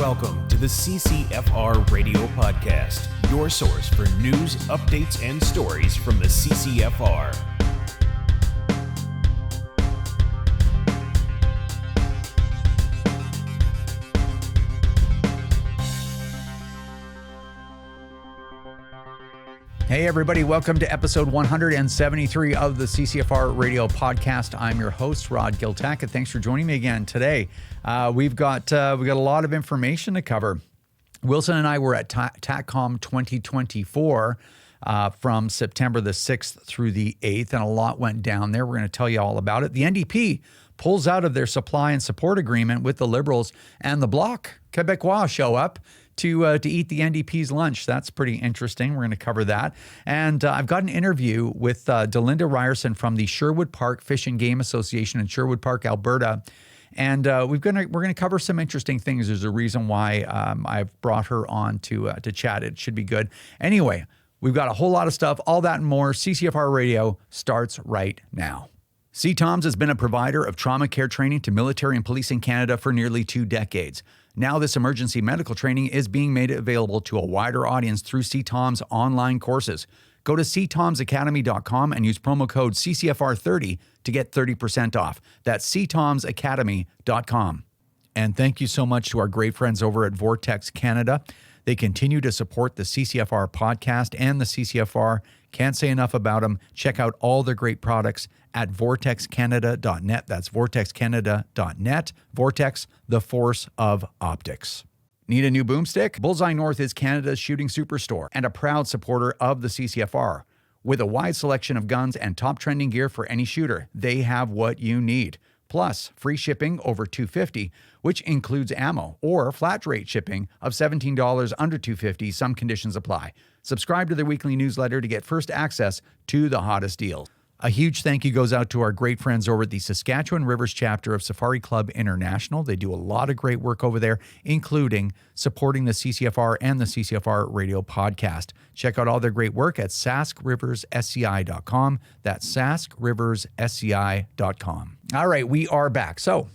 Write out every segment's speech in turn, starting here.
Welcome to the CCFR Radio Podcast, your source for news, updates, and stories from the CCFR. Hey everybody, welcome to episode 173 of the CCFR Radio Podcast. I'm your host, 𝐿𝐿𝐻. Thanks for joining me again today. We've got a lot of information to cover. Wilson and I were at TACCOM 2024 from September the 6th through the 8th, and a lot went down there. We're going to tell you all about it. The NDP pulls out of their supply and support agreement with the Liberals, and the Bloc Québécois show up to eat the NDP's lunch. That's pretty interesting. We're going to cover that. And I've got an interview with Delinda Ryerson from the Sherwood Park Fish and Game Association in Sherwood Park, Alberta. And we're going to cover some interesting things. There's a reason why I've brought her on to chat. It should be good. Anyway, we've got a whole lot of stuff. All that and more. CCFR Radio starts right now. CTOMS has been a provider of trauma care training to military and police in Canada for nearly 2 decades. Now this emergency medical training is being made available to a wider audience through CTOMS online courses. Go to ctomsacademy.com and use promo code CCFR30 to get 30% off. That's ctomsacademy.com. And thank you so much to our great friends over at Vortex Canada. They continue to support the CCFR podcast and the CCFR. Can't say enough about them. Check out all their great products at vortexcanada.net. That's vortexcanada.net. Vortex, the force of optics. Need a new boomstick? Bullseye North is Canada's shooting superstore and a proud supporter of the CCFR. With a wide selection of guns and top trending gear for any shooter, they have what you need. Plus, free shipping over $250, which includes ammo, or flat rate shipping of $17 under $250. Some conditions apply. Subscribe to their weekly newsletter to get first access to the hottest deals. A huge thank you goes out to our great friends over at the Saskatchewan Rivers chapter of Safari Club International. They do a lot of great work over there, including supporting the CCFR and the CCFR Radio Podcast. Check out all their great work at saskriverssci.com. That's saskriverssci.com. All right, we are back. So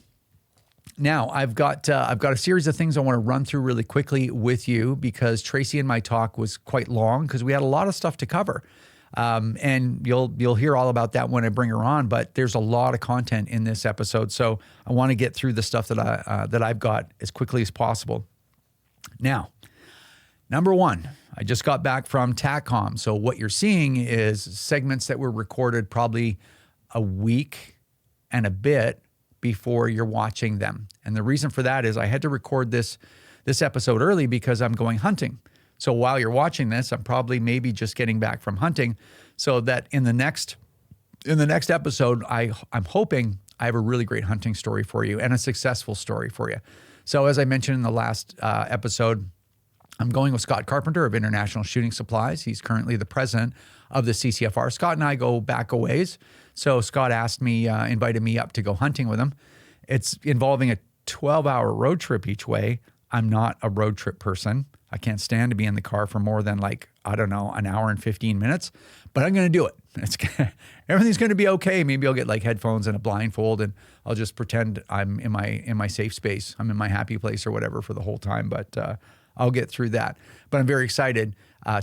now I've got a series of things I want to run through really quickly with you because Tracy and my talk was quite long because we had a lot of stuff to cover. And you'll hear all about that when I bring her on, but there's a lot of content in this episode. So I want to get through the stuff that I've got as quickly as possible. Now, number one, I just got back from TACCOM. So what you're seeing is segments that were recorded probably a week and a bit before you're watching them. And the reason for that is I had to record this episode early because I'm going hunting. So while you're watching this, I'm probably maybe just getting back from hunting, so that in the next episode, I'm hoping I have a really great hunting story for you and a successful story for you. So as I mentioned in the last episode, I'm going with Scott Carpenter of International Shooting Supplies. He's currently the president of the CCFR. Scott and I go back a ways. So Scott invited me up to go hunting with him. It's involving a 12-hour road trip each way. I'm not a road trip person. I can't stand to be in the car for more than an hour and 15 minutes, but I'm going to do it. Everything's going to be okay. Maybe I'll get headphones and a blindfold and I'll just pretend I'm in my safe space. I'm in my happy place or whatever for the whole time, but I'll get through that. But I'm very excited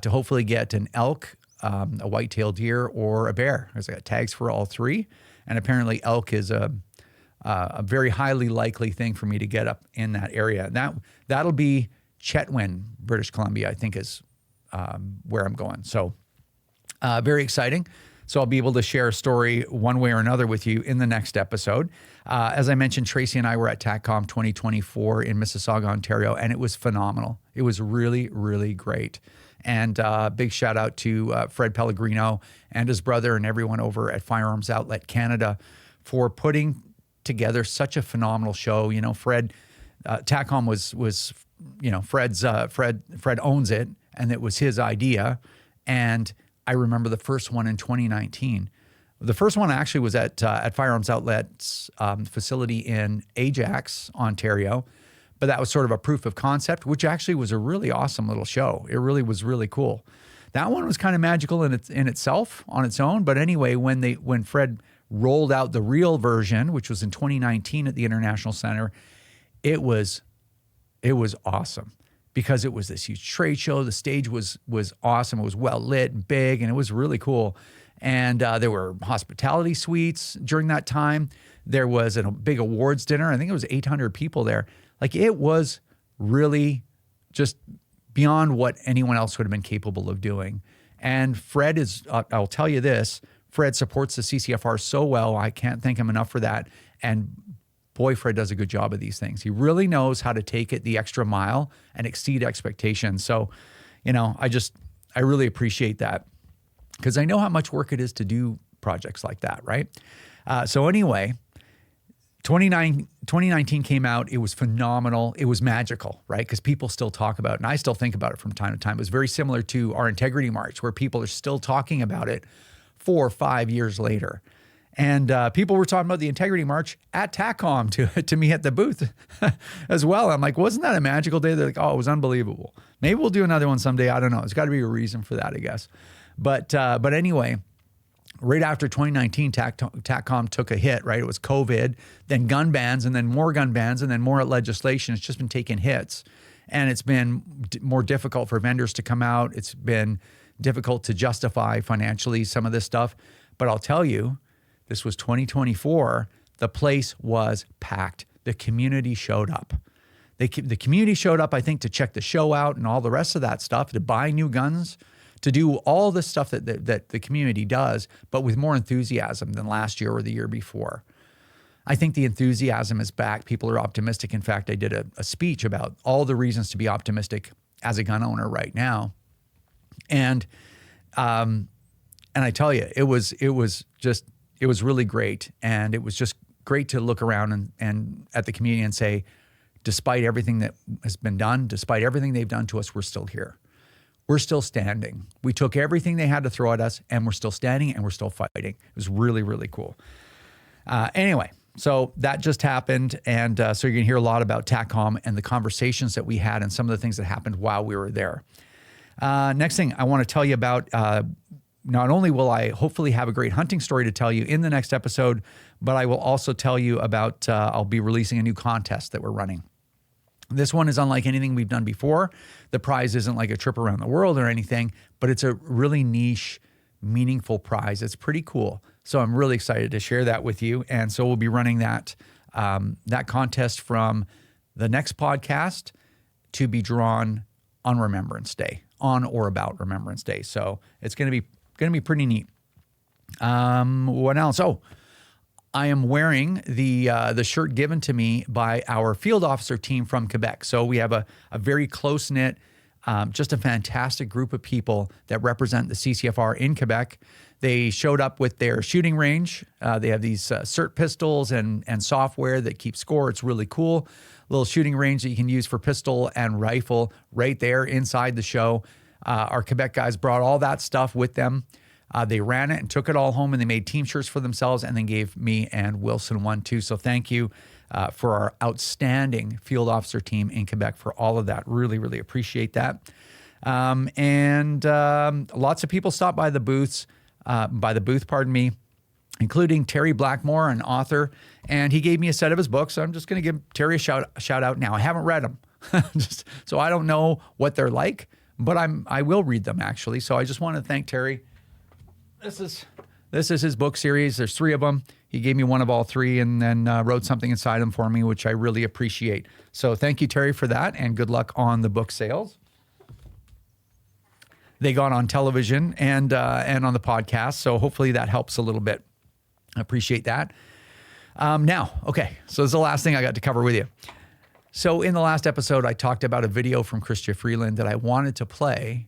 to hopefully get an elk, a white-tailed deer, or a bear, because I got tags for all three. And apparently elk is a very highly likely thing for me to get up in that area. That'll be Chetwynd, British Columbia, I think is where I'm going. So very exciting. So I'll be able to share a story one way or another with you in the next episode. As I mentioned, Tracy and I were at TACCOM 2024 in Mississauga, Ontario, and it was phenomenal. It was really, really great. And big shout out to Fred Pellegrino and his brother and everyone over at Firearms Outlet Canada for putting together such a phenomenal show. You know, Fred, TACCOM was Fred owns it, and it was his idea. And I remember the first one in 2019. The first one actually was at Firearms Outlet's facility in Ajax, Ontario. But that was sort of a proof of concept, which actually was a really awesome little show. It really was really cool. That one was kind of magical in itself on its own. But anyway, when Fred rolled out the real version, which was in 2019 at the International Center, it was It was awesome because it was this huge trade show. The stage was awesome. It was well lit and big, and it was really cool. And there were hospitality suites during that time. There was a big awards dinner. I think it was 800 people there. Like, it was really just beyond what anyone else would have been capable of doing. And Fred is, I'll tell you this, Fred supports the CCFR so well. I can't thank him enough for that. And boy, Fred does a good job of these things. He really knows how to take it the extra mile and exceed expectations. So, I really appreciate that because I know how much work it is to do projects like that, right? So anyway, 2019 came out. It was phenomenal. It was magical, right? Because people still talk about it, and I still think about it from time to time. It was very similar to our Integrity March, where people are still talking about it 4 or 5 years later. And people were talking about the Integrity March at TACCOM to me at the booth as well. I'm like, wasn't that a magical day? They're like, oh, it was unbelievable. Maybe we'll do another one someday. I don't know. There's got to be a reason for that, I guess. But anyway, right after 2019, TACCOM took a hit, right? It was COVID, then gun bans, and then more gun bans, and then more legislation. It's just been taking hits. And it's been more difficult for vendors to come out. It's been difficult to justify financially some of this stuff. But I'll tell you, this was 2024. The place was packed. The community showed up. The community showed up, I think, to check the show out and all the rest of that stuff, to buy new guns, to do all the stuff that the community does, but with more enthusiasm than last year or the year before. I think the enthusiasm is back. People are optimistic. In fact, I did a speech about all the reasons to be optimistic as a gun owner right now. And I tell you, it was really great. And it was just great to look around and at the community and say, despite everything that has been done, despite everything they've done to us, we're still here. We're still standing. We took everything they had to throw at us, and we're still standing, and we're still fighting. It was really, really cool. Anyway, so that just happened, and so you're going to hear a lot about TACCOM and the conversations that we had and some of the things that happened while we were there. Next thing I want to tell you about, not only will I hopefully have a great hunting story to tell you in the next episode, but I will also tell you about, I'll be releasing a new contest that we're running. This one is unlike anything we've done before. The prize isn't like a trip around the world or anything, but it's a really niche, meaningful prize. It's pretty cool. So I'm really excited to share that with you. And so we'll be running that contest from the next podcast to be drawn on Remembrance Day, on or about Remembrance Day. So it's going to be pretty neat. What else? Oh, I am wearing the shirt given to me by our field officer team from Quebec. So we have a very close-knit, just a fantastic group of people that represent the CCFR in Quebec. They showed up with their shooting range. They have these CERT pistols and software that keep score. It's really cool. Little shooting range that you can use for pistol and rifle right there inside the show. Our Quebec guys brought all that stuff with them. They ran it and took it all home, and they made team shirts for themselves and then gave me and Wilson one too. So thank you for our outstanding field officer team in Quebec for all of that. Really, really appreciate that. And lots of people stopped by the booth, including Terry Blackmore, an author, and he gave me a set of his books. So I'm just going to give Terry a shout out now. I haven't read them, so I don't know what they're like, but I will read them actually. So I just want to thank Terry. This is his book series. There's 3 of them. He gave me one of all 3 and then wrote something inside them for me, which I really appreciate. So thank you, Terry, for that, and good luck on the book sales. They got on television and on the podcast, so hopefully that helps a little bit. I appreciate that. Now, okay, so this is the last thing I got to cover with you. So in the last episode, I talked about a video from Chrystia Freeland that I wanted to play,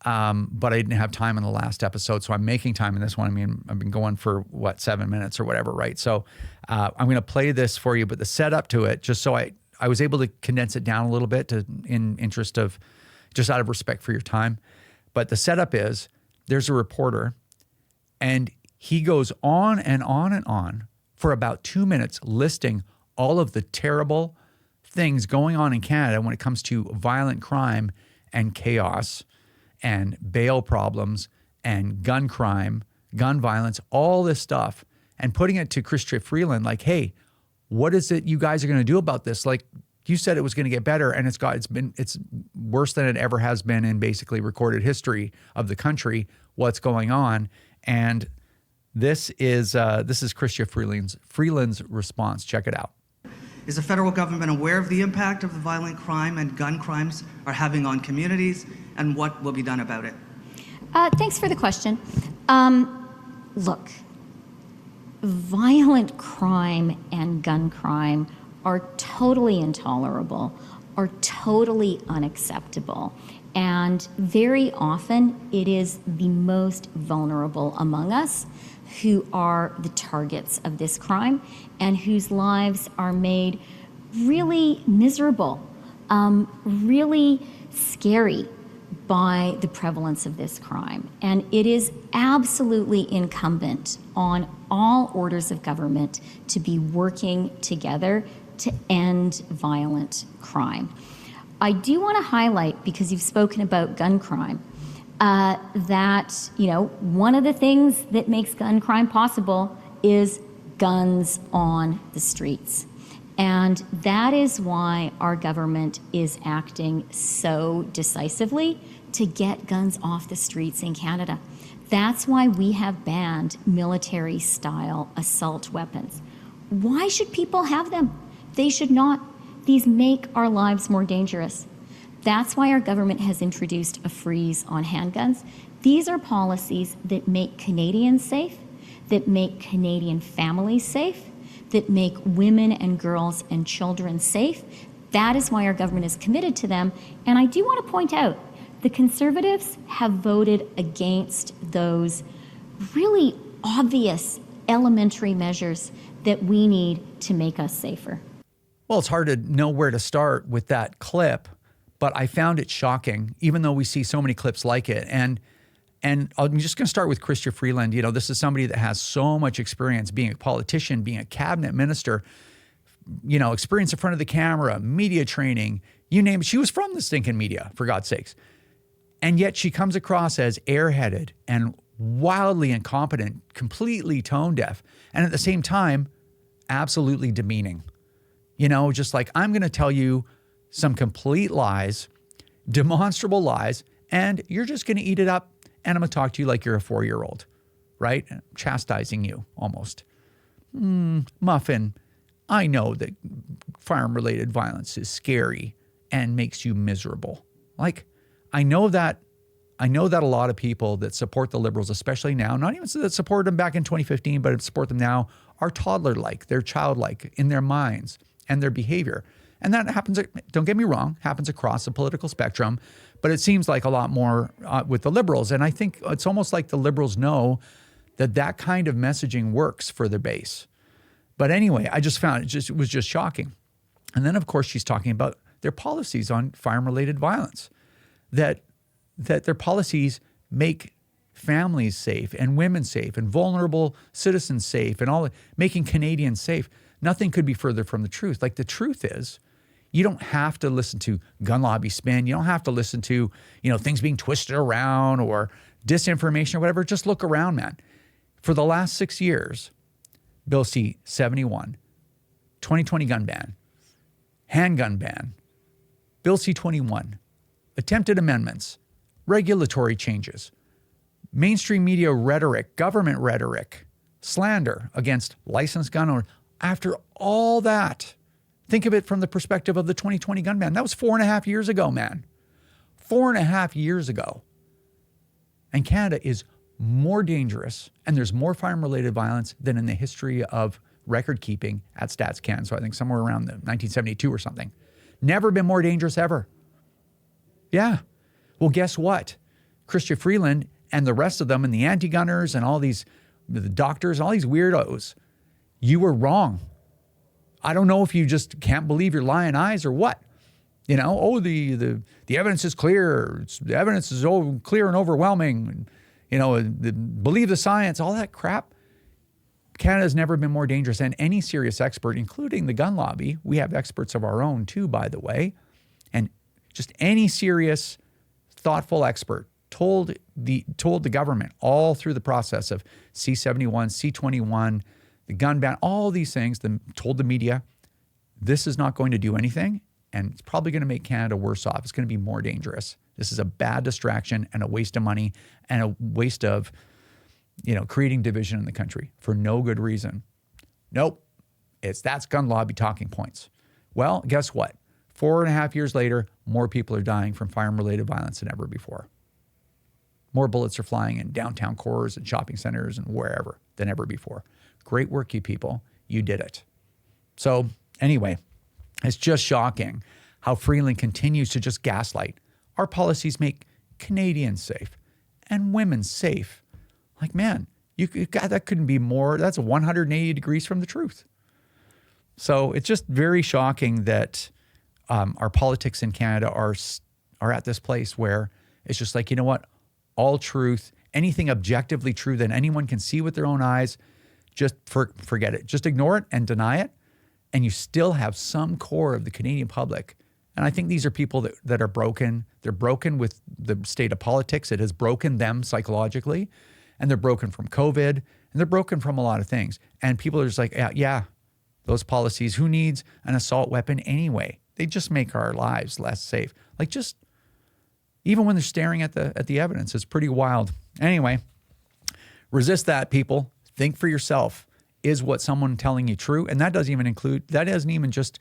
but I didn't have time in the last episode, so I'm making time in this one. I mean, I've been going for, 7 minutes or whatever, right? So I'm going to play this for you, but the setup to it, just so I was able to condense it down a little bit in interest of, just out of respect for your time. But the setup is, there's a reporter, and he goes on and on and on for about 2 minutes listing all of the terrible things going on in Canada when it comes to violent crime and chaos and bail problems and gun crime, gun violence, all this stuff, and putting it to Chrystia Freeland like, hey, what is it you guys are going to do about this? Like, You said it was going to get better, and it's worse than it ever has been in basically recorded history of the country. What's going on? And this is Chrystia Freeland's response. Check it out. Is the federal government aware of the impact of the violent crime and gun crimes are having on communities, and what will be done about it? Thanks for the question. Look, violent crime and gun crime are totally intolerable, are totally unacceptable. And very often it is the most vulnerable among us who are the targets of this crime and whose lives are made really miserable, really scary by the prevalence of this crime. And it is absolutely incumbent on all orders of government to be working together to end violent crime. I do want to highlight, because you've spoken about gun crime, that, one of the things that makes gun crime possible is guns on the streets. And that is why our government is acting so decisively to get guns off the streets in Canada. That's why we have banned military-style assault weapons. Why should people have them? They should not. These make our lives more dangerous. That's why our government has introduced a freeze on handguns. These are policies that make Canadians safe, that make Canadian families safe, that make women and girls and children safe. That is why our government is committed to them. And I do want to point out, the Conservatives have voted against those really obvious elementary measures that we need to make us safer. Well, it's hard to know where to start with that clip, but I found it shocking, even though we see so many clips like it. And I'm just going to start with Chrystia Freeland. This is somebody that has so much experience being a politician, being a cabinet minister, experience in front of the camera, media training, you name it. She was from the stinking media, for God's sakes. And yet she comes across as airheaded and wildly incompetent, completely tone deaf, and at the same time, absolutely demeaning. Just like, I'm going to tell you some complete lies, demonstrable lies, and you're just going to eat it up, and I'm going to talk to you like you're a 4-year-old, right? Chastising you almost. Muffin, I know that firearm-related violence is scary and makes you miserable. Like, I know that a lot of people that support the Liberals, especially now, not even that supported them back in 2015, but support them now, are toddler-like, they're childlike in their minds and their behavior. And that happens, don't get me wrong, happens across the political spectrum, but it seems like a lot more with the Liberals. And I think it's almost like the Liberals know that kind of messaging works for their base. But anyway, I just found it was just shocking. And then, of course, she's talking about their policies on firearm-related violence, that their policies make families safe and women safe and vulnerable citizens safe and all, making Canadians safe. Nothing could be further from the truth. Like, the truth is, you don't have to listen to gun lobby spin. You don't have to listen to, things being twisted around or disinformation or whatever. Just look around, man. For the last 6 years, Bill C-71, 2020 gun ban, handgun ban, Bill C-21, attempted amendments, regulatory changes, mainstream media rhetoric, government rhetoric, slander against licensed gun owners. After all that, think of it from the perspective of the 2020 gun ban. That was 4.5 years ago, man. 4.5 years ago. And Canada is more dangerous, and there's more firearm-related violence than in the history of record keeping at StatsCan. So I think somewhere around 1972 or something. Never been more dangerous ever. Yeah. Well, guess what? Chrystia Freeland and the rest of them and the anti-gunners and all these, the doctors, all these weirdos, you were wrong. I don't know if you just can't believe your lying eyes or what. The evidence is clear. The evidence is clear and overwhelming. Believe the science, all that crap. Canada's never been more dangerous. And any serious expert, including the gun lobby, we have experts of our own too, by the way, and just any serious, thoughtful expert told the government all through the process of C-71, C-21, the gun ban, all these things, told the media, this is not going to do anything. and it's probably going to make Canada worse off. It's going to be more dangerous. This is a bad distraction and a waste of money and a waste of, creating division in the country for no good reason. Nope. That's gun lobby talking points. Well, guess what? 4.5 years later, more people are dying from firearm-related violence than ever before. More bullets are flying in downtown cores and shopping centers and wherever than ever before. Great work, you people. You did it. So anyway, it's just shocking how Freeland continues to just gaslight. Our policies make Canadians safe and women safe. Like, man, that couldn't be more. That's 180 degrees from the truth. So it's just very shocking that our politics in Canada are at this place where it's just like, you know what? All truth, anything objectively true that anyone can see with their own eyes, just forget it. Just ignore it and deny it. And you still have some core of the Canadian public. And I think these are people that are broken. They're broken with the state of politics. It has broken them psychologically. And they're broken from COVID. And they're broken from a lot of things. And people are just like, yeah, those policies, who needs an assault weapon anyway? They just make our lives less safe. Like, just even when they're staring at the evidence, it's pretty wild. Anyway, resist that, people. Think for yourself. Is what someone telling you true? And that doesn't even just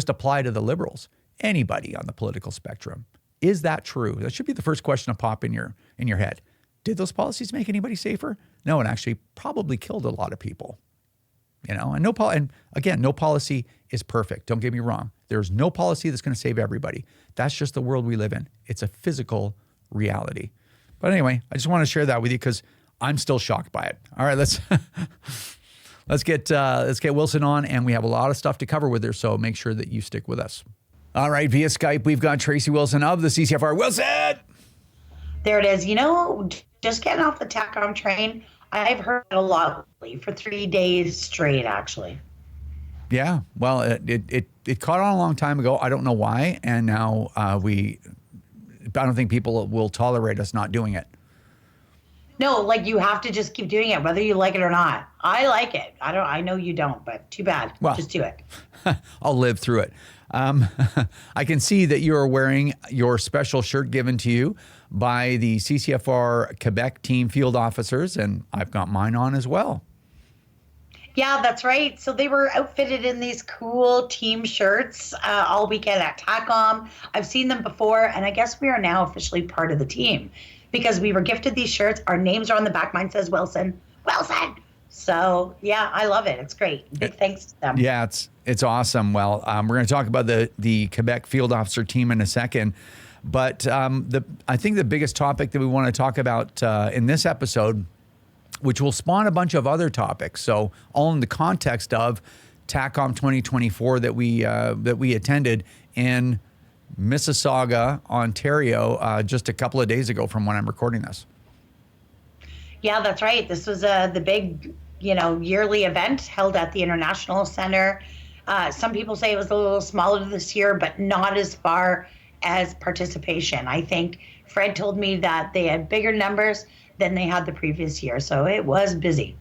apply to the Liberals. Anybody on the political spectrum. Is that true? That should be the first question to pop in your head. Did those policies make anybody safer? No, it actually probably killed a lot of people. And no policy is perfect. Don't get me wrong. There's no policy that's going to save everybody. That's just the world we live in. It's a physical reality. But anyway, I just want to share that with you because I'm still shocked by it. All right, let's get Wilson on, and we have a lot of stuff to cover with her. So make sure that you stick with us. All right, via Skype, we've got Tracy Wilson of the CCFR. Wilson! There it is. Just getting off the TACCOM train, I've heard it a lot lately for 3 days straight, actually. Yeah, well, it caught on a long time ago. I don't know why, and now I don't think people will tolerate us not doing it. No, you have to just keep doing it, whether you like it or not. I like it. I know you don't, but too bad. Well, just do it. I'll live through it. I can see that you are wearing your special shirt given to you by the CCFR Quebec team field officers, and I've got mine on as well. Yeah, that's right. So they were outfitted in these cool team shirts all weekend at TACCOM. I've seen them before, and I guess we are now officially part of the team because we were gifted these shirts. Our names are on the back. Mine says Wilson. So, yeah, I love it. It's great. Big thanks to them. Yeah, it's awesome. Well, we're going to talk about the Quebec field officer team in a second. But I think the biggest topic that we want to talk about in this episode, which will spawn a bunch of other topics, so all in the context of TACCOM 2024 that we attended in Mississauga, Ontario, just a couple of days ago from when I'm recording this. Yeah, that's right. This was the big, yearly event held at the International Center. Some people say it was a little smaller this year, but not as far as participation. I think Fred told me that they had bigger numbers than they had the previous year, so it was busy.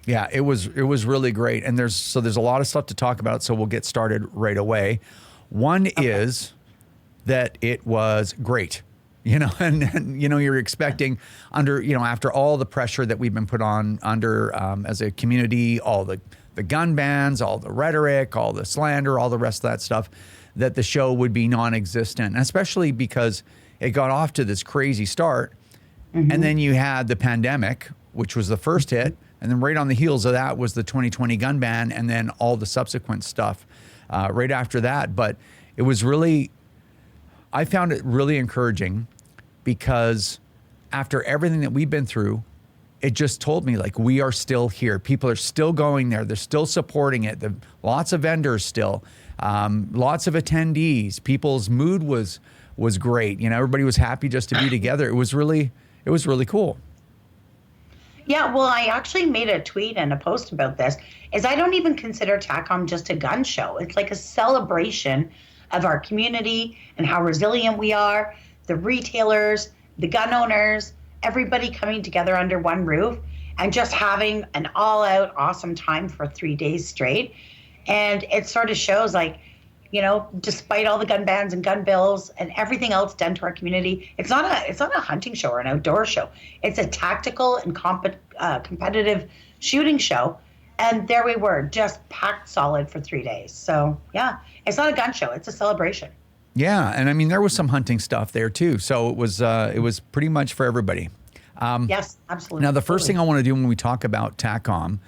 Yeah, it was really great, and there's a lot of stuff to talk about. So we'll get started right away. One is that it was great. And you're expecting after all the pressure that we've been put on under as a community, all the gun bans, all the rhetoric, all the slander, all the rest of that stuff, that the show would be non-existent, especially because it got off to this crazy start. Mm-hmm. And then you had the pandemic, which was the first hit. And then right on the heels of that was the 2020 gun ban, and then all the subsequent stuff right after that. But it was I found it really encouraging because after everything that we've been through, it just told me we are still here. People are still going there. They're still supporting it. Lots of vendors still, lots of attendees. People's mood was great. Everybody was happy just to be together. It was really cool. Yeah, well, I actually made a tweet and a post about this. I don't even consider TACCOM just a gun show. It's like a celebration of our community and how resilient we are, the retailers, the gun owners, everybody coming together under one roof and just having an all-out awesome time for 3 days straight. And it sort of shows You know, despite all the gun bans and gun bills and everything else done to our community, it's not a hunting show or an outdoor show. It's a tactical and competitive shooting show. And there we were, just packed solid for 3 days. So yeah, it's not a gun show; it's a celebration. Yeah, and I mean there was some hunting stuff there too. So it was pretty much for everybody. Yes, absolutely. Now the first thing I want to do when we talk about TACCOM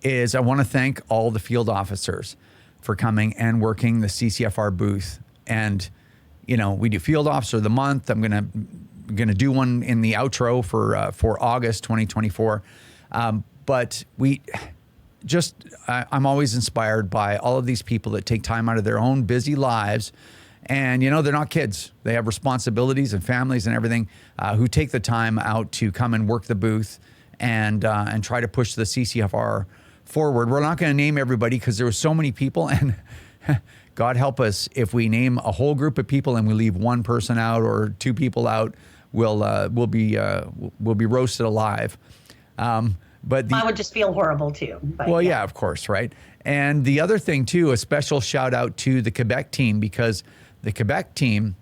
is I want to thank all the field officers for coming and working the CCFR booth. And, you know, we do Field Officer of the Month. I'm gonna do one in the outro for August 2024. But I'm always inspired by all of these people that take time out of their own busy lives. And, you know, they're not kids. They have responsibilities and families and everything, who take the time out to come and work the booth and try to push the CCFR forward. We're not going to name everybody because there were so many people, and God help us if we name a whole group of people and we leave one person out or two people out, we'll be roasted alive. But I would just feel horrible too. But well, yeah, of course, right. And the other thing too, a special shout out to the Quebec team, because the Quebec team,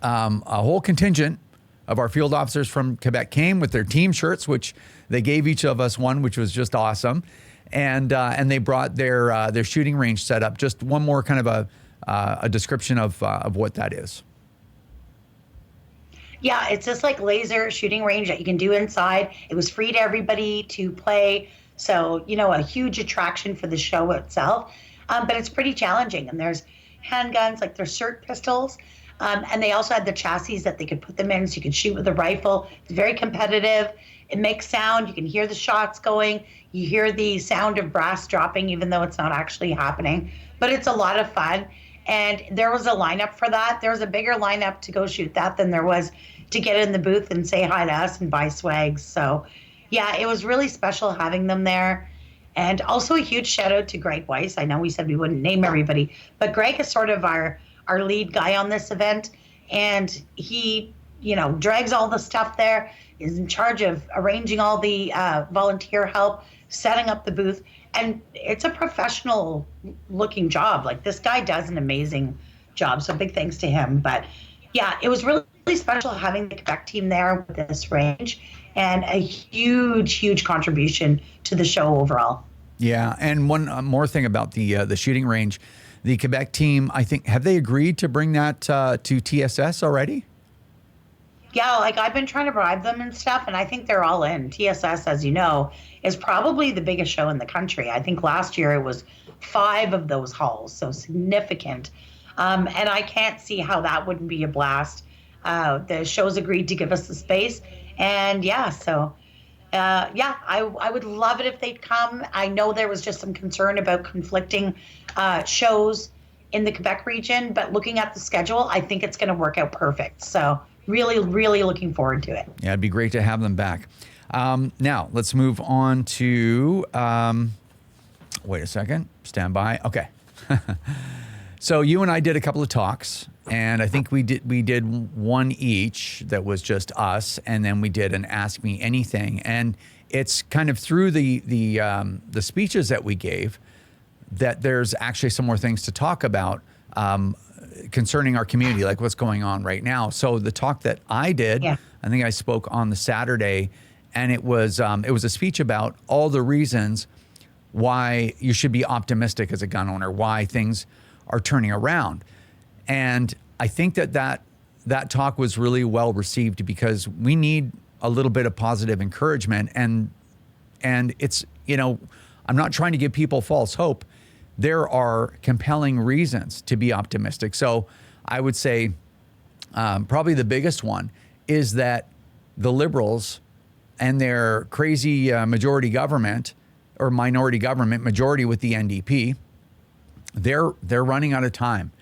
a whole contingent of our field officers from Quebec came with their team shirts, which they gave each of us one, which was just awesome. And they brought their shooting range set up. Just one more kind of a description of what that is. Yeah, it's just like laser shooting range that you can do inside. It was free to everybody to play. So, you know, a huge attraction for the show itself. But it's pretty challenging. And there's handguns, like there's SIRT pistols. And they also had the chassis that they could put them in so you could shoot with a rifle. It's very competitive. It makes sound. You can hear the shots going. You hear the sound of brass dropping, even though it's not actually happening. But it's a lot of fun. And there was a lineup for that. There was a bigger lineup to go shoot that than there was to get in the booth and say hi to us and buy swags. So, yeah, it was really special having them there. And also a huge shout out to Greg Weiss. I know we said we wouldn't name everybody, but Greg is sort of our lead guy on this event. And he, you know, drags all the stuff there, is in charge of arranging all the volunteer help, setting up the booth. And it's a professional looking job. Like, this guy does an amazing job. So big thanks to him. But yeah, it was really special having the Quebec team there with this range, and a huge, huge contribution to the show overall. Yeah, and one more thing about the shooting range, the Quebec team, I think, have they agreed to bring that to TSS already? Yeah, like I've been trying to bribe them and stuff, and I think they're all in. TSS, as you know, is probably the biggest show in the country. I think last year it was 5 of those halls, so significant. And I can't see how that wouldn't be a blast. The show's agreed to give us the space. And yeah, so I would love it if they'd come. I know there was just some concern about conflicting shows in the Quebec region, but looking at the schedule, I think it's going to work out perfect. So really, really looking forward to it. Yeah, it'd be great to have them back. Now, let's move on to, wait a second, stand by. Okay. So you and I did a couple of talks, and I think we did one each that was just us, and then we did an Ask Me Anything. And it's kind of through the speeches that we gave that there's actually some more things to talk about concerning our community, like what's going on right now. So the talk that I did, yeah. I think I spoke on the Saturday, and it was a speech about all the reasons why you should be optimistic as a gun owner, why things are turning around. And I think that talk was really well received, because we need a little bit of positive encouragement. And it's, you know, I'm not trying to give people false hope. There are compelling reasons to be optimistic. So I would say probably the biggest one is that the Liberals and their crazy majority government, or minority government, majority with the NDP, they're running out of time.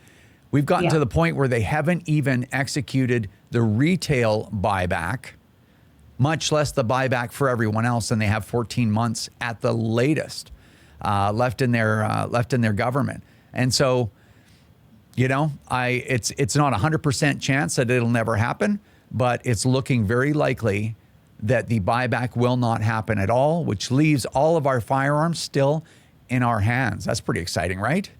We've gotten to the point where they haven't even executed the retail buyback, much less the buyback for everyone else, and they have 14 months at the latest left in their government. And so, you know, it's not 100% chance that it'll never happen, but it's looking very likely that the buyback will not happen at all, which leaves all of our firearms still in our hands. That's pretty exciting, right?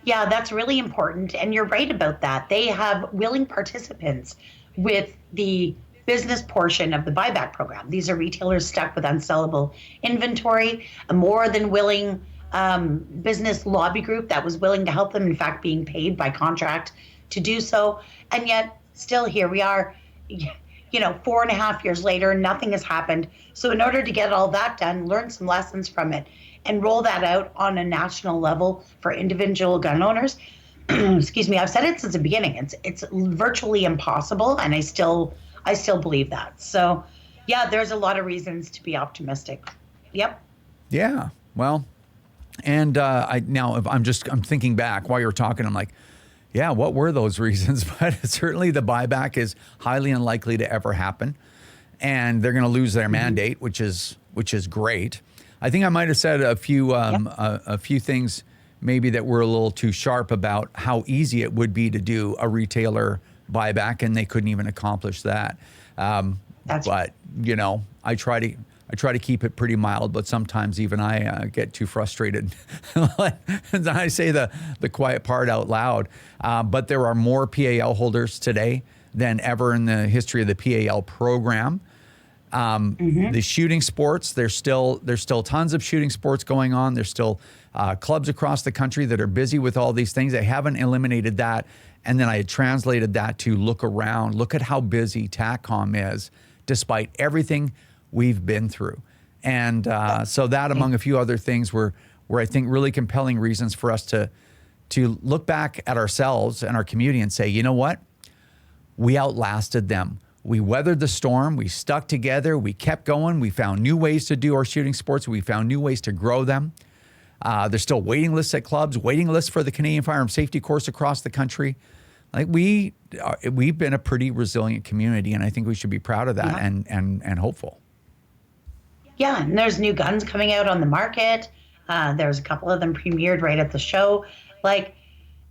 Yeah, that's really important. And you're right about that. They have willing participants with the business portion of the buyback program. These are retailers stuck with unsellable inventory, a more than willing business lobby group that was willing to help them, in fact, being paid by contract to do so. And yet, still here we are, 4.5 years later, nothing has happened. So in order to get all that done, learn some lessons from it, and roll that out on a national level for individual gun owners, excuse me, I've said it since the beginning. It's virtually impossible, and I still believe that. So, yeah, there's a lot of reasons to be optimistic. Yep. Yeah. Well, and I'm thinking back while you're talking. I'm like, yeah, what were those reasons? But certainly the buyback is highly unlikely to ever happen, and they're going to lose their mandate, which is great. I think I might have said a few things maybe that were a little too sharp about how easy it would be to do a retailer buyback, and they couldn't even accomplish that. But I try to keep it pretty mild, but sometimes even I get too frustrated. And I say the quiet part out loud. But there are more PAL holders today than ever in the history of the PAL program. The shooting sports, there's still tons of shooting sports going on. There's still clubs across the country that are busy with all these things. They haven't eliminated that. And then I had translated that to look around, look at how busy TACCOM is, despite everything we've been through. And so that, among a few other things, were I think really compelling reasons for us to look back at ourselves and our community and say, you know what? We outlasted them. We weathered the storm. We stuck together. We kept going. We found new ways to do our shooting sports. We found new ways to grow them. There's still waiting lists at clubs, waiting lists for the Canadian Firearm Safety Course across the country. Like we've been a pretty resilient community, and I think we should be proud of that and hopeful. Yeah, and there's new guns coming out on the market. There's a couple of them premiered right at the show. Like,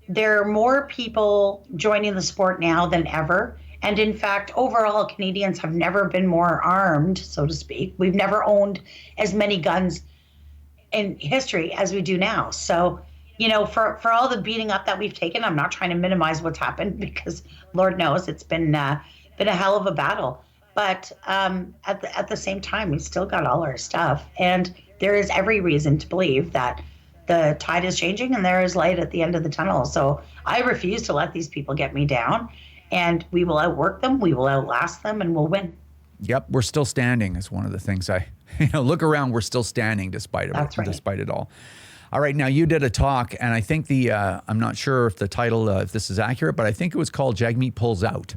there are more people joining the sport now than ever. And in fact, overall, Canadians have never been more armed, so to speak. We've never owned as many guns in history as we do now. So, for all the beating up that we've taken, I'm not trying to minimize what's happened, because Lord knows it's been a hell of a battle. But at the same time, we've still got all our stuff. And there is every reason to believe that the tide is changing and there is light at the end of the tunnel. So I refuse to let these people get me down. And we will outwork them, we will outlast them, and we'll win. Yep, we're still standing is one of the things look around, we're still standing despite it all. All right, now you did a talk, and I think I'm not sure if the title, if this is accurate, but I think it was called Jagmeet Pulls Out.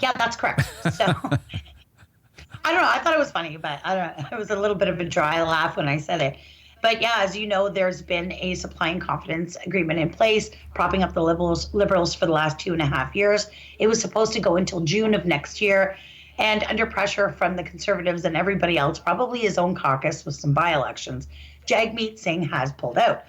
Yeah, that's correct. So, I don't know, I thought it was funny, but I don't know, it was a little bit of a dry laugh when I said it. But yeah, as you know, there's been a supply and confidence agreement in place, propping up the liberals for the last 2.5 years. It was supposed to go until June of next year. And under pressure from the Conservatives and everybody else, probably his own caucus with some by-elections, Jagmeet Singh has pulled out.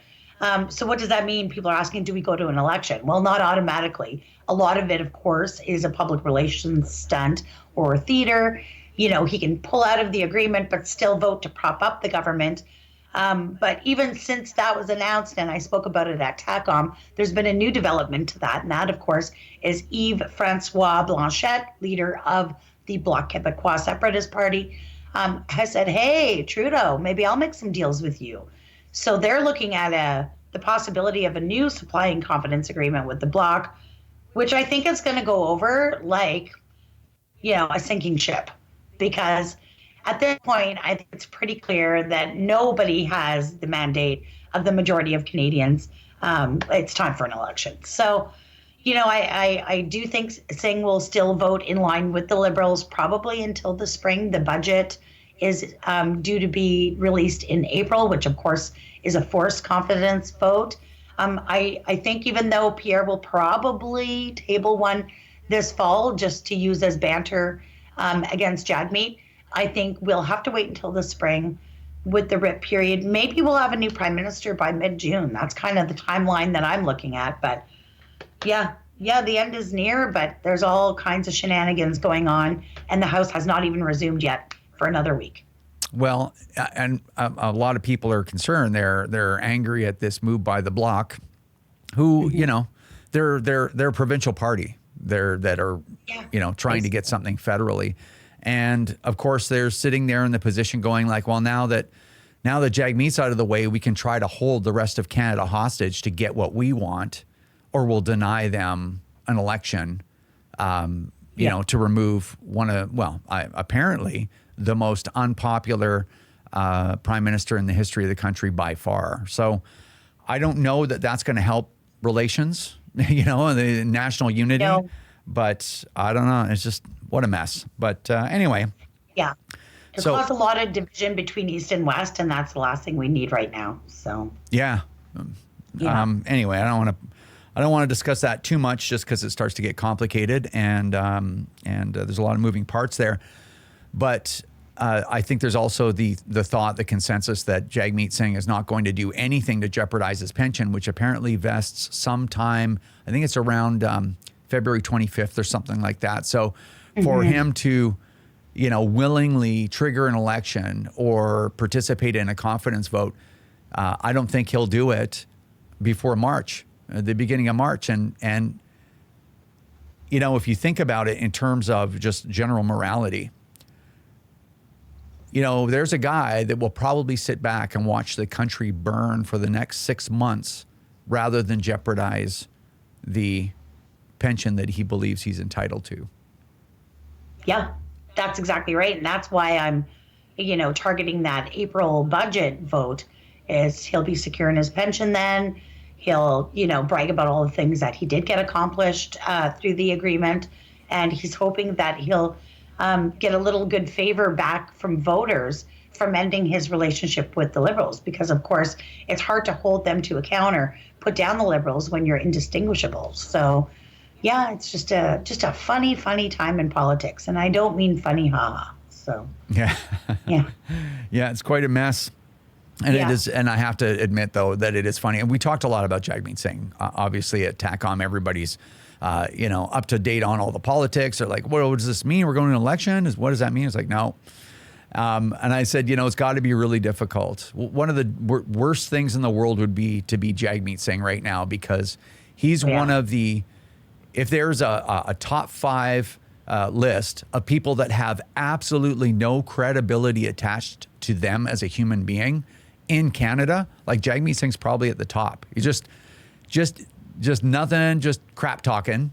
So what does that mean? People are asking, do we go to an election? Well, not automatically. A lot of it, of course, is a public relations stunt or a theater. He can pull out of the agreement, but still vote to prop up the government. But even since that was announced, and I spoke about it at TACCOM, there's been a new development to that. And that, of course, is Yves-François Blanchet, leader of the Bloc Québécois Separatist Party, has said, hey, Trudeau, maybe I'll make some deals with you. So they're looking at the possibility of a new supply and confidence agreement with the Bloc, which I think is going to go over like, a sinking ship. Because at this point, I think it's pretty clear that nobody has the mandate of the majority of Canadians. It's time for an election. So, I do think Singh will still vote in line with the Liberals probably until the spring. The budget is due to be released in April, which of course is a forced confidence vote. I think even though Pierre will probably table one this fall just to use as banter against Jagmeet, I think we'll have to wait until the spring with the RIP period. Maybe we'll have a new prime minister by mid-June. That's kind of the timeline that I'm looking at. But yeah, the end is near, but there's all kinds of shenanigans going on, and the House has not even resumed yet for another week. Well, and a lot of people are concerned. They're angry at this move by the Bloc, who they're a provincial party. That are trying to get something federally, and of course they're sitting there in the position going like, well, now that Jagmeet's out of the way, we can try to hold the rest of Canada hostage to get what we want, or we'll deny them an election. To remove apparently the most unpopular prime minister in the history of the country by far. So I don't know that that's going to help relations, the national unity. No. But I don't know. It's just, what a mess. But anyway. Yeah. It caused a lot of division between East and West, and that's the last thing we need right now. So. Yeah. Anyway, I don't want to discuss that too much, just because it starts to get complicated, and there's a lot of moving parts there. But I think there's also the consensus that Jagmeet Singh is not going to do anything to jeopardize his pension, which apparently vests sometime, I think it's around February 25th or something like that. So for him to, willingly trigger an election or participate in a confidence vote, I don't think he'll do it before March. The beginning of March. And if you think about it in terms of just general morality, there's a guy that will probably sit back and watch the country burn for the next 6 months rather than jeopardize the pension that he believes he's entitled to. Yeah, that's exactly right. And that's why I'm, targeting that April budget vote, is he'll be secure in his pension then. He'll, brag about all the things that he did get accomplished through the agreement. And he's hoping that he'll get a little good favor back from voters from ending his relationship with the Liberals. Because, of course, it's hard to hold them to account or put down the Liberals when you're indistinguishable. So, yeah, it's just a funny time in politics. And I don't mean funny, haha. So, yeah. Yeah, it's quite a mess. And it is, and I have to admit, though, that it is funny. And we talked a lot about Jagmeet Singh. Obviously, at TACCOM, everybody's, up to date on all the politics. They're like, what does this mean? We're going to an election? What does that mean? It's like, no. And I said, it's got to be really difficult. One of the worst things in the world would be to be Jagmeet Singh right now, because he's one of the, if there's a top 5 list of people that have absolutely no credibility attached to them as a human being in Canada, like Jagmeet Singh's probably at the top. He's just nothing, just crap talking.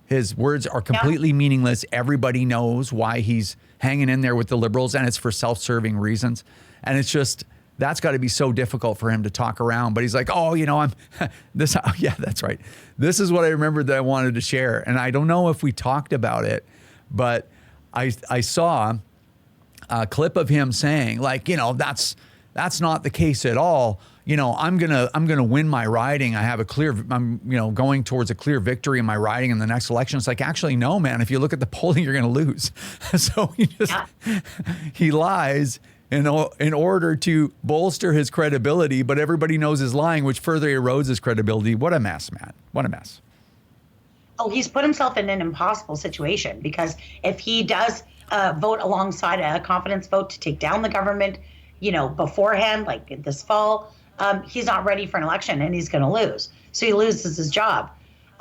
His words are completely meaningless. Everybody knows why he's hanging in there with the Liberals, and it's for self-serving reasons. And it's just, that's got to be so difficult for him to talk around. But he's like, I'm this. Oh, yeah, that's right. This is what I remembered that I wanted to share. And I don't know if we talked about it, but I saw a clip of him saying, like, that's not the case at all. I'm gonna win my riding. I'm going towards a clear victory in my riding in the next election. It's like, actually, no, man. If you look at the polling, you're gonna lose. So he lies in order to bolster his credibility, but everybody knows he's lying, which further erodes his credibility. What a mess, man. What a mess. Oh, he's put himself in an impossible situation, because if he does vote alongside a confidence vote to take down the government, beforehand, like this fall, he's not ready for an election and he's going to lose. So he loses his job.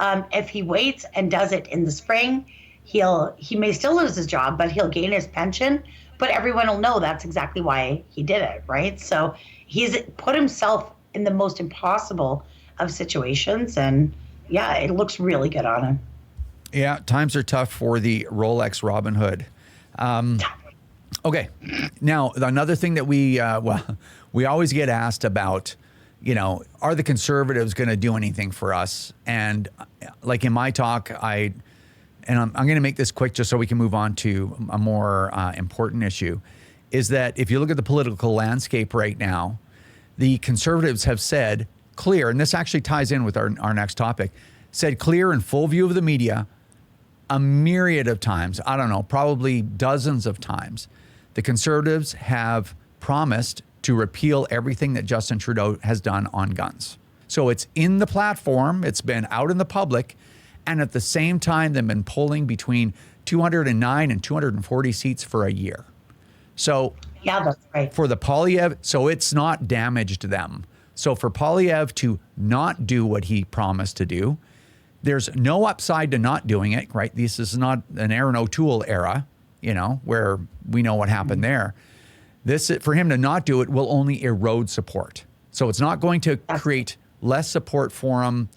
If he waits and does it in the spring, he may still lose his job, but he'll gain his pension. But everyone will know that's exactly why he did it, right? So he's put himself in the most impossible of situations, and yeah, it looks really good on him. Yeah, times are tough for the Rolex Robin Hood. Okay, now another thing that we always get asked about, are the Conservatives going to do anything for us? And like in my talk, I'm going to make this quick just so we can move on to a more important issue, is that if you look at the political landscape right now, the Conservatives have said clear, and this actually ties in with our next topic, said clear in full view of the media a myriad of times, I don't know, probably dozens of times, the Conservatives have promised to repeal everything that Justin Trudeau has done on guns. So it's in the platform, it's been out in the public, and at the same time, they've been polling between 209 and 240 seats for a year. So Yeah, that's right. For the Poilievre, so it's not damaged them. So for Poilievre to not do what he promised to do, there's no upside to not doing it, right? This is not an Aaron O'Toole era, where we know what happened there. This, for him to not do it, will only erode support. So it's not going to create less support for him,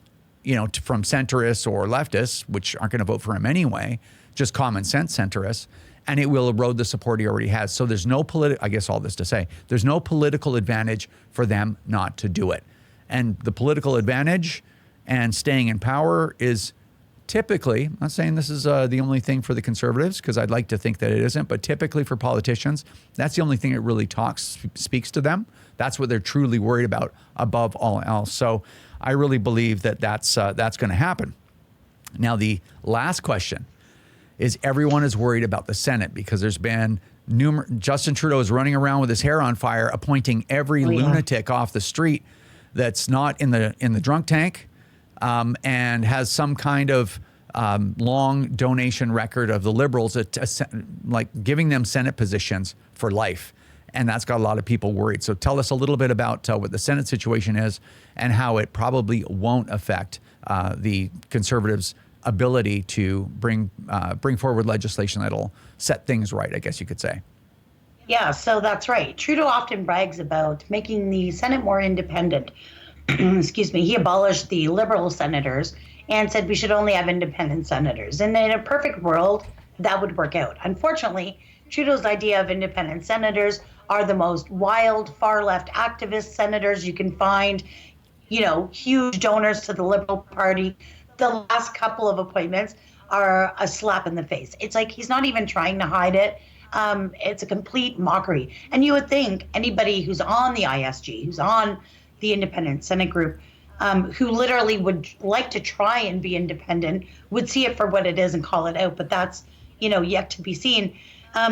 from centrists or leftists, which aren't going to vote for him anyway, just common sense centrists, and it will erode the support he already has. So there's no I guess all this to say, there's no political advantage for them not to do it. And the political advantage and staying in power is typically, I'm not saying this is the only thing for the Conservatives, because I'd like to think that it isn't, but typically for politicians, that's the only thing that really speaks to them. That's what they're truly worried about above all else. So I really believe that that's going to happen. Now, the last question is, everyone is worried about the Senate, because there's been Justin Trudeau is running around with his hair on fire, appointing every lunatic off the street that's not in the drunk tank, and has some kind of long donation record of the Liberals, like giving them Senate positions for life. And that's got a lot of people worried. So tell us a little bit about what the Senate situation is and how it probably won't affect the Conservatives' ability to bring forward legislation that'll set things right, I guess you could say. Yeah, so that's right. Trudeau often brags about making the Senate more independent. Excuse me. He abolished the Liberal senators and said we should only have independent senators. And in a perfect world, that would work out. Unfortunately, Trudeau's idea of independent senators are the most wild, far-left activist senators you can find, huge donors to the Liberal Party. The last couple of appointments are a slap in the face. It's like he's not even trying to hide it. It's a complete mockery. And you would think anybody who's on the ISG, who's on the independent Senate group, who literally would like to try and be independent, would see it for what it is and call it out. But that's, yet to be seen.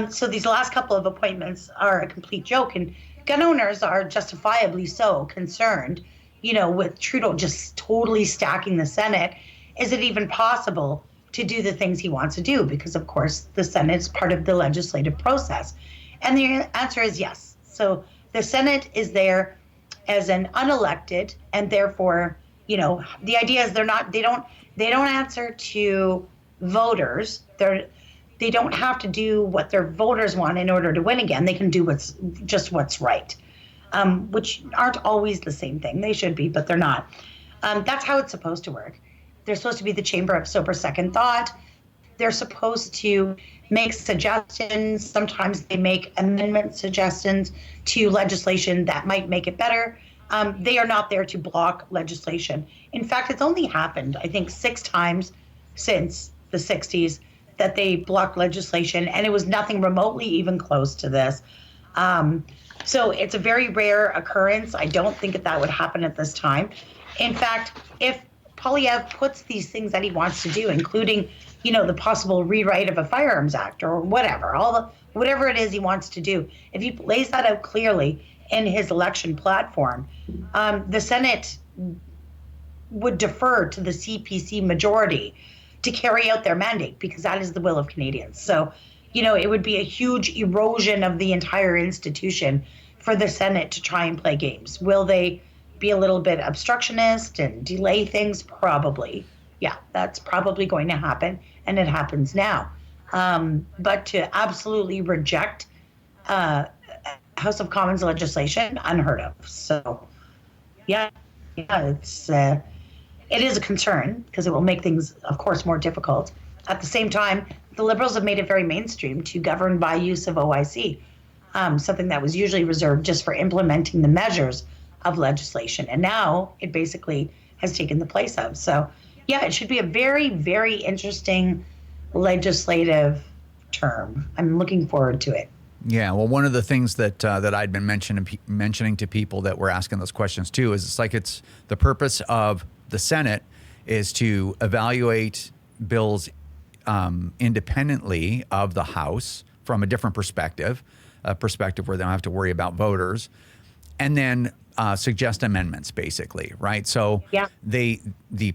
So these last couple of appointments are a complete joke. And gun owners are justifiably so concerned, with Trudeau just totally stacking the Senate. Is it even possible to do the things he wants to do? Because, of course, the Senate is part of the legislative process. And the answer is yes. So the Senate is there as an unelected, and therefore, the idea is they don't answer to voters. They don't have to do what their voters want in order to win again. They can do what's right, which aren't always the same thing. They should be, but they're not. That's how it's supposed to work. They're supposed to be the chamber of sober second thought. They're supposed to make suggestions. Sometimes they make amendment suggestions to legislation that might make it better. They are not there to block legislation. In fact, it's only happened, I think, 6 times since the 60s that they blocked legislation, and it was nothing remotely even close to this. So it's a very rare occurrence. I don't think that would happen at this time. In fact, if Poilievre puts these things that he wants to do, including, the possible rewrite of a Firearms Act or whatever, whatever it is he wants to do, if he lays that out clearly in his election platform, the Senate would defer to the CPC majority to carry out their mandate, because that is the will of Canadians. So, it would be a huge erosion of the entire institution for the Senate to try and play games. Will they be a little bit obstructionist and delay things? Probably. Yeah, that's probably going to happen, and it happens now. But to absolutely reject House of Commons legislation, unheard of. So, yeah, it is a concern, because it will make things, of course, more difficult. At the same time, the Liberals have made it very mainstream to govern by use of OIC, something that was usually reserved just for implementing the measures of legislation. And now it basically has taken the place of. So, yeah, it should be a very, very interesting legislative term. I'm looking forward to it. Yeah, well, one of the things that I'd been mentioning to people that were asking those questions too is it's the purpose of the Senate is to evaluate bills independently of the House from a different perspective, a perspective where they don't have to worry about voters, and then suggest amendments, basically, right? So yeah. The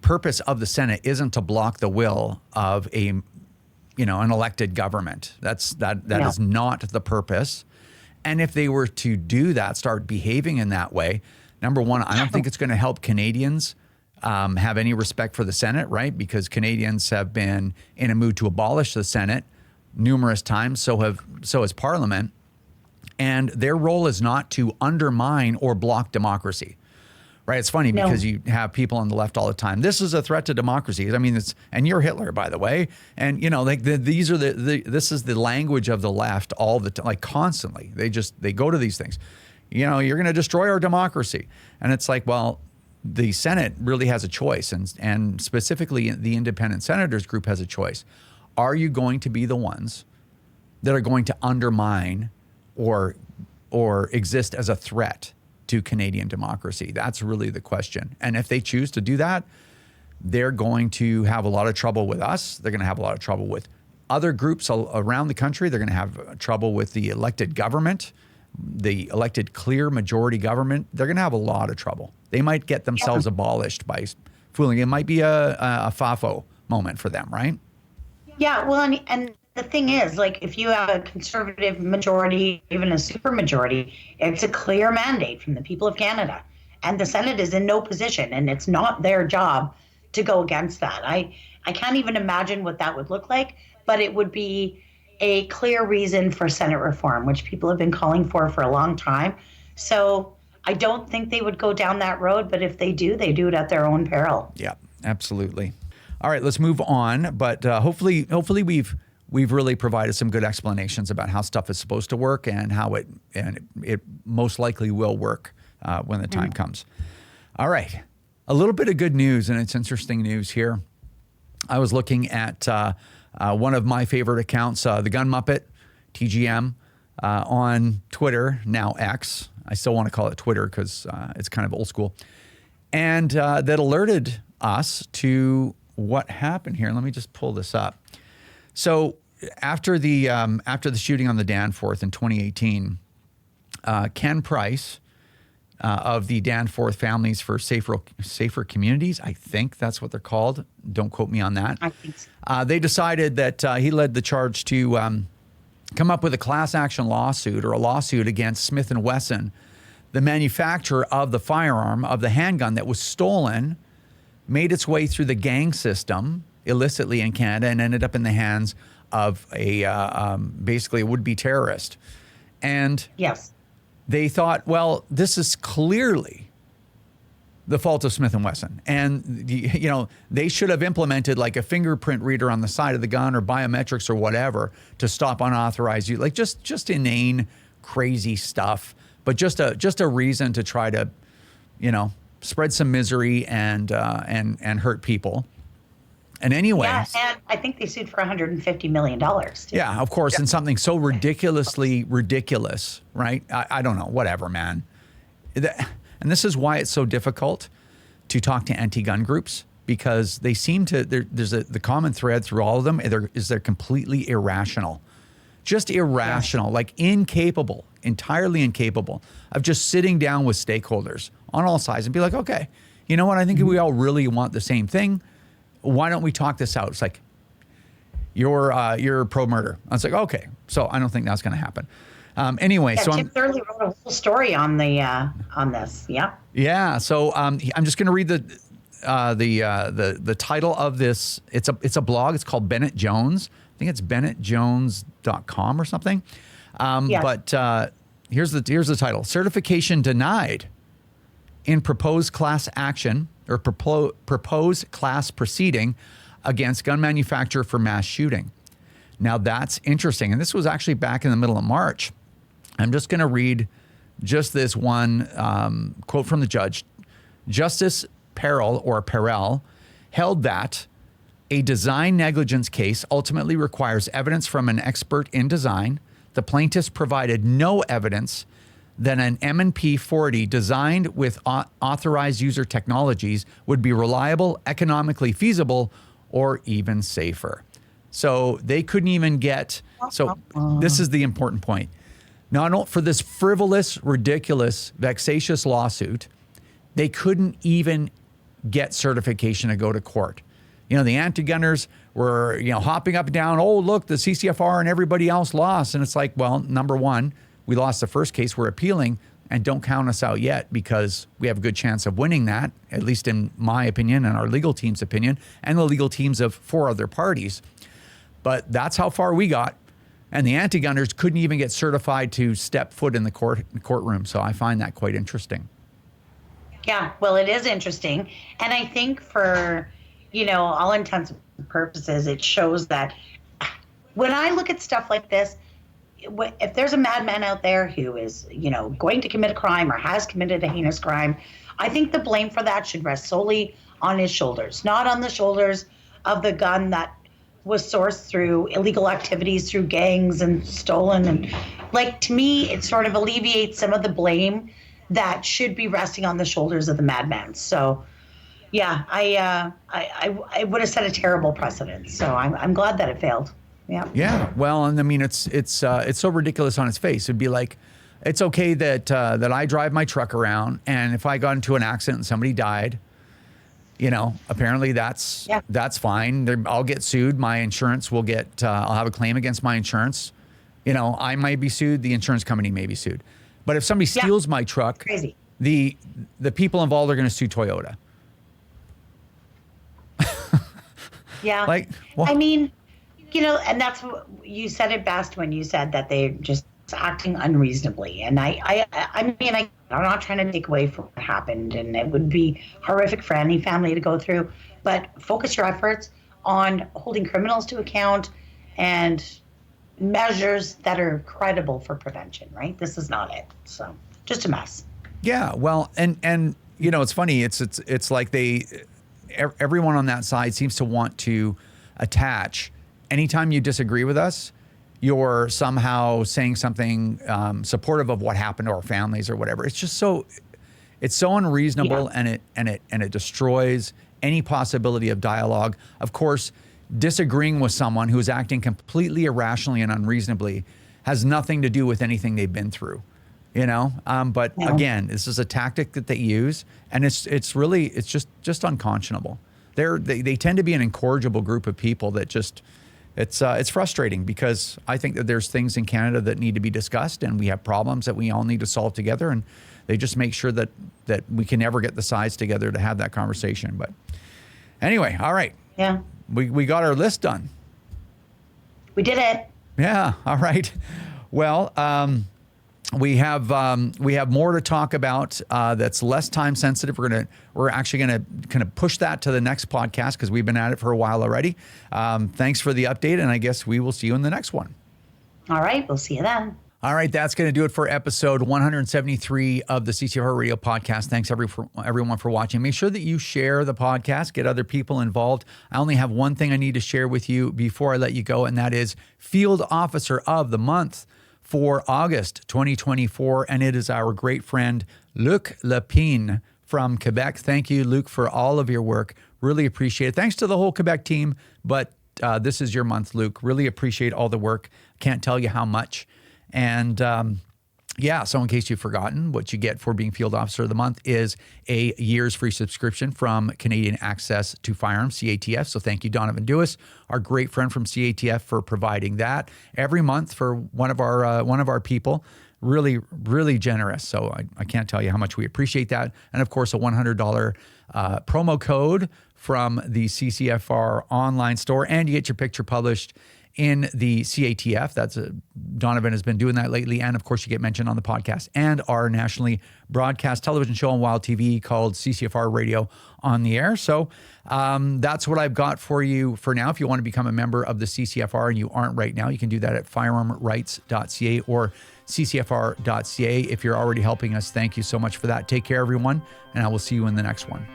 purpose of the Senate isn't to block the will of an elected government. That is not the purpose. And if they were to do that, start behaving in that way, number one, I don't think it's going to help Canadians have any respect for the Senate, right? Because Canadians have been in a mood to abolish the Senate numerous times. So has Parliament. And their role is not to undermine or block democracy, right? It's funny because you have people on the left all the time. This is a threat to democracy. I mean, and you're Hitler, by the way. And like these are this is the language of the left all the time, like constantly. They go to these things. You're going to destroy our democracy, and it's like, well, the Senate really has a choice, and specifically the independent senators group has a choice. Are you going to be the ones that are going to undermine or exist as a threat to Canadian democracy? That's really the question. And if they choose to do that, they're going to have a lot of trouble with us. They're going to have a lot of trouble with other groups around the country. They're going to have trouble with the elected government, the elected clear majority government. They're going to have a lot of trouble. They might get themselves abolished by fooling. It might be a FAFO moment for them, right? Yeah, well, and the thing is, like, if you have a conservative majority, even a supermajority, it's a clear mandate from the people of Canada. And the Senate is in no position, and it's not their job to go against that. I can't even imagine what that would look like, but it would be a clear reason for Senate reform, which people have been calling for a long time. So I don't think they would go down that road, but if they do it at their own peril. Yeah, absolutely. All right, let's move on. But hopefully we've really provided some good explanations about how stuff is supposed to work and how it most likely will work when the time comes. All right, a little bit of good news, and it's interesting news here. I was looking at one of my favorite accounts, the Gun Muppet, TGM, on Twitter, now X. I still want to call it Twitter because it's kind of old school. And that alerted us to what happened here. Let me just pull this up. So after the shooting on the Danforth in 2018, Ken Price of the Danforth Families for Safer Communities, I think that's what they're called. Don't quote me on that. I think so. They decided that he led the charge to come up with a class action lawsuit or a lawsuit against Smith & Wesson, the manufacturer of the firearm, of the handgun that was stolen, made its way through the gang system illicitly in Canada and ended up in the hands of basically a would-be terrorist. And yes, they thought, well, this is clearly the fault of Smith & Wesson. And, they should have implemented like a fingerprint reader on the side of the gun or biometrics or whatever to stop unauthorized use, like just inane, crazy stuff, but just a reason to try to, spread some misery and hurt people. And anyway, yeah, and I think they sued for $150 million. Too. Yeah, of course, and something so ridiculously ridiculous, right? I don't know, whatever, man. And this is why it's so difficult to talk to anti-gun groups, because they seem to, there's the common thread through all of them is they're completely irrational. Just irrational, yes. Like incapable, entirely incapable of just sitting down with stakeholders on all sides and be like, okay, you know what? I think we all really want the same thing. Why don't we talk this out? It's like, you're pro-murder. I was like, okay, so I don't think that's going to happen. Anyway, yeah, so Tim Thurley wrote a whole story on this. Yeah. Yeah. So I'm just going to read the title of this. It's a blog. It's called Bennett Jones. I think it's BennettJones.com or something. Yes. But here's the title: Certification denied in proposed class action or proposed class proceeding against gun manufacturer for mass shooting. Now that's interesting, and this was actually back in the middle of March. I'm just going to read just this one quote from the judge. Justice Perel held that a design negligence case ultimately requires evidence from an expert in design. The plaintiffs provided no evidence that an M&P 40 designed with authorized user technologies would be reliable, economically feasible, or even safer. So they couldn't even get, so this is the important point. Not for this frivolous, ridiculous, vexatious lawsuit, they couldn't even get certification to go to court. The anti-gunners were, hopping up and down, oh, look, the CCFR and everybody else lost. And it's like, well, number one, We lost the first case. We're appealing, and don't count us out yet because we have a good chance of winning that, at least in my opinion and our legal team's opinion and the legal teams of 4 other parties. But that's how far we got. And the anti-gunners couldn't even get certified to step foot in the courtroom. So I find that quite interesting. Yeah, well, it is interesting. And I think for, all intents and purposes, it shows that when I look at stuff like this, if there's a madman out there who is, going to commit a crime or has committed a heinous crime, I think the blame for that should rest solely on his shoulders, not on the shoulders of the gun that was sourced through illegal activities, through gangs and stolen. And to me, it sort of alleviates some of the blame that should be resting on the shoulders of the madman. So yeah, I would have set a terrible precedent. So I'm glad that it failed. Yeah. Yeah. Well, and I mean, it's so ridiculous on its face. It'd be like, it's okay that I drive my truck around, and if I got into an accident and somebody died, apparently that's fine. I'll get sued. My insurance will get. I'll have a claim against my insurance. I might be sued. The insurance company may be sued. But if somebody steals my truck, crazy. The people involved are going to sue Toyota. Yeah. I mean. And that's what you said it best when you said that they're just acting unreasonably. And I'm not trying to take away from what happened, and it would be horrific for any family to go through, but focus your efforts on holding criminals to account and measures that are credible for prevention, right? This is not it. So just a mess. Yeah. Well, and it's funny. It's like everyone on that side seems to want to attach. Anytime you disagree with us, you're somehow saying something supportive of what happened to our families or whatever. It's just so unreasonable, and it destroys any possibility of dialogue. Of course, disagreeing with someone who is acting completely irrationally and unreasonably has nothing to do with anything they've been through, But again, this is a tactic that they use, and it's just unconscionable. They tend to be an incorrigible group of people that just. It's frustrating because I think that there's things in Canada that need to be discussed, and we have problems that we all need to solve together, and they just make sure that we can never get the sides together to have that conversation. But anyway, all right. Yeah. We got our list done. We did it. Yeah. All right. Well, we have more to talk about that's less time sensitive. We're actually gonna kind of push that to the next podcast because we've been at it for a while already. Thanks for the update, and I guess we will see you in the next one. All right, we'll see you then. All right, that's going to do it for episode 173 of the CCFR Radio Podcast. Thanks everyone for watching. Make sure that you share the podcast, get other people involved. I only have one thing I need to share with you before I let you go, and that is Field Officer of the Month for August 2024, and it is our great friend Luc Lepine from Quebec. Thank you, Luc, for all of your work. Really appreciate it. Thanks to the whole Quebec team, but this is your month, Luc. Really appreciate all the work. Can't tell you how much. And so in case you've forgotten, what you get for being Field Officer of the Month is a year's free subscription from Canadian Access to Firearm, CATF. So thank you, Donovan Dewis, our great friend from CATF, for providing that every month for one of our people. Really, really generous. So I can't tell you how much we appreciate that. And of course, a $100 promo code from the CCFR online store, and you get your picture published in the CATF. Donovan has been doing that lately. And of course, you get mentioned on the podcast and our nationally broadcast television show on Wild TV called CCFR Radio on the Air. So that's what I've got for you for now. If you want to become a member of the CCFR and you aren't right now, you can do that at firearmrights.ca or ccfr.ca. If you're already helping us, thank you so much for that. Take care, everyone, and I will see you in the next one.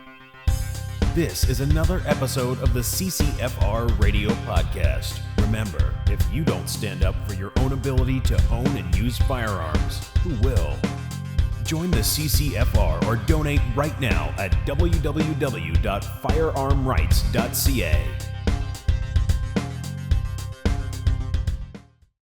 This is another episode of the CCFR Radio Podcast. Remember, if you don't stand up for your own ability to own and use firearms, who will? Join the CCFR or donate right now at www.firearmrights.ca.